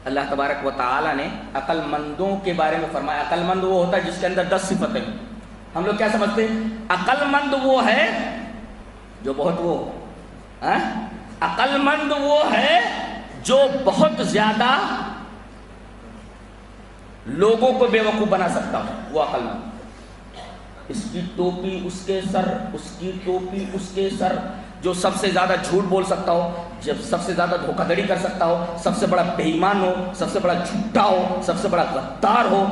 اللہ تبارک و تعالیٰ نے عقل مندوں کے بارے میں فرمایا عقل مند وہ ہوتا ہے جس کے اندر 10 صفتیں ہیں. ہم لوگ کیا سمجھتے ہیں؟ عقل مند وہ ہے جو بہت وہ عقل مند وہ ہے جو بہت زیادہ لوگوں کو بے وقوف بنا سکتا ہو، وہ عقل مند. اس کی ٹوپی اس کے سر، اس کی ٹوپی اس کے سر، جو سب سے زیادہ جھوٹ بول سکتا ہو، جب سب سے زیادہ دھوکہ دھڑی کر سکتا ہو، سب سے بڑا بے ایمان ہو، سب سے بڑا جھوٹا ہو، سب سے بڑا غدار ہو،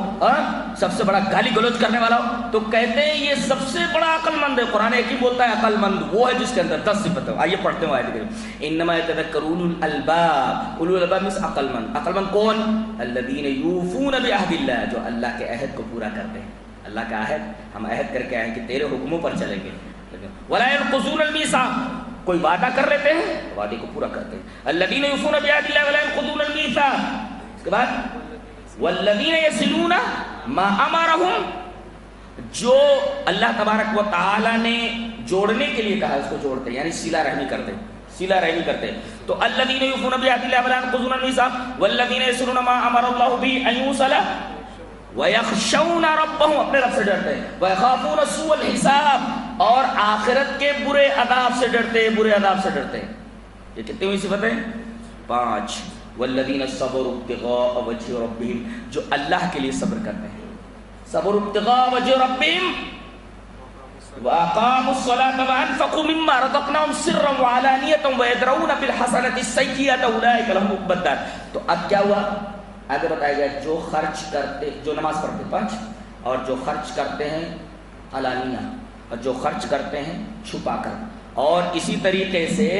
سب سے بڑا گالی گلوچ کرنے والا ہو، تو کہتے ہیں یہ سب سے بڑا عقل مند ہے. قرآن ایک ہی بولتا ہے عقل مند وہ ہے جس کے اندر 10 صفتیں ہو. آئیے پڑھتے ہیں آیت کریم. انما یتذکر اولو الالباب. اولو الالباب means عقل مند. عقل مند کون؟ الذین یوفون بعہد اللہ، جو اللہ کے عہد کو پورا کرتے ہیں. اللہ کا عہد، ہم عہد کر کے آئے کہ تیرے حکموں پر چلیں گے. ولا ينقضون الميثاق، کوئی وعدہ کر لیتے ہیں وعدے کو پورا کرتے ہیں. الذین یوفون بعہد اللہ ولا ينقضون الميثاق. اس کے بعد والذین یصلون ما امرهم، جو اللہ تبارک و تعالی نے جوڑنے کے لیے کہا اس کو جوڑتے ہیں، یعنی صلہ رحمی کرتے ہیں، صلہ رحمی کرتے ہیں. تو الذین یوفون بعہد اللہ ولا ينقضون الميثاق والذین یصلون ما امر اللہ به ان یوصل وَيَخْشَوْنَ رَبَّهُمْ، اپنے رب سے ڈرتے ہیں. وَيَخَافُونَ سُوءَ الْحِسَابِ، اور آخرت کے برے عذاب سے ڈرتے ہیں، برے عذاب سے ڈرتے ہیں. یہ کتنی ہوئی صفتیں؟ 5. وَالَّذِينَ صَبَرُوا ابْتِغَاءَ وَجْهِ رَبِّهِمْ، جو اللہ کے لیے صبر کرتے ہیں. صبروا ابْتِغَاءَ وَجْهِ رَبِّهِمْ وَأَقَامُوا الصَّلَاةَ وَأَنفَقُوا مِمَّا رَزَقْنَاهُمْ سِرًّا وَعَلَانِيَةً وَيَدْرَؤُونَ بِالْحَسَنَةِ السَّيِّئَةَ أُولَٰئِكَ لَهُمْ عُقْبَى الدَّارِ. تو اب کیا ہوا؟ آگے بتایا گیا جو خرچ کرتے، جو نماز پڑھتے 5، اور جو خرچ کرتے ہیں علانیہ، اور جو خرچ کرتے ہیں چھپا کر، اور اسی طریقے سے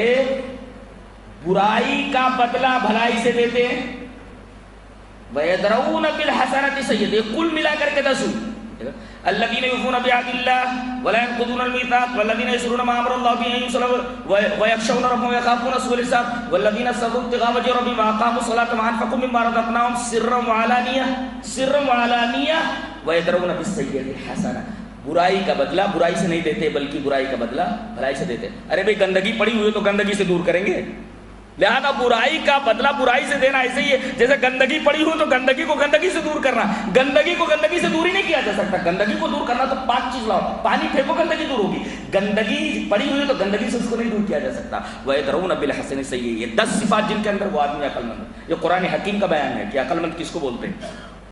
برائی کا بدلہ بھلائی سے دیتے ہیں. وَيَدْرَؤُونَ بِالْحَسَنَةِ السَّيِّئَةِ، کل ملا کر کے 10. الذین یوفون بعہد اللہ ولا ينقضون الميثاق والذین یصلون ما امر اللہ به ان یوصل ويخشون ربهم ويخافون سوء الحساب والذین صبروا ابتغاء وجه ربهم واقاموا الصلاة وانفقوا مما رزقناهم سرا وعلانیہ ويدرؤون بالسیئۃ الحسنہ. برائی کا بدلہ برائی سے نہیں دیتے بلکہ برائی کا بدلہ بھلائی سے دیتے. ارے بھائی گندگی پڑی ہوئی ہے تو گندگی سے دور کریں گے، لہذا برائی کا بدلہ برائی سے دینا ایسے ہی ہے جیسے گندگی پڑی ہو تو گندگی کو گندگی سے دور کرنا. گندگی کو گندگی سے دور ہی نہیں کیا جا سکتا. گندگی کو دور کرنا تو 5 چیز لاؤ، پانی پھینکو گندگی دور ہوگی. گندگی پڑی ہوئی ہے تو گندگی سے اس کو نہیں دور کیا جا سکتا. وَيَدْرَؤُونَ بِالْحَسَنِ السَّيِّئَةِ، یہ 10 صفات جن کے اندر وہ آدمی عقل مند ہے. یہ قرآن حکیم کا بیان ہے کہ عقل مند کس کو بولتے ہیں.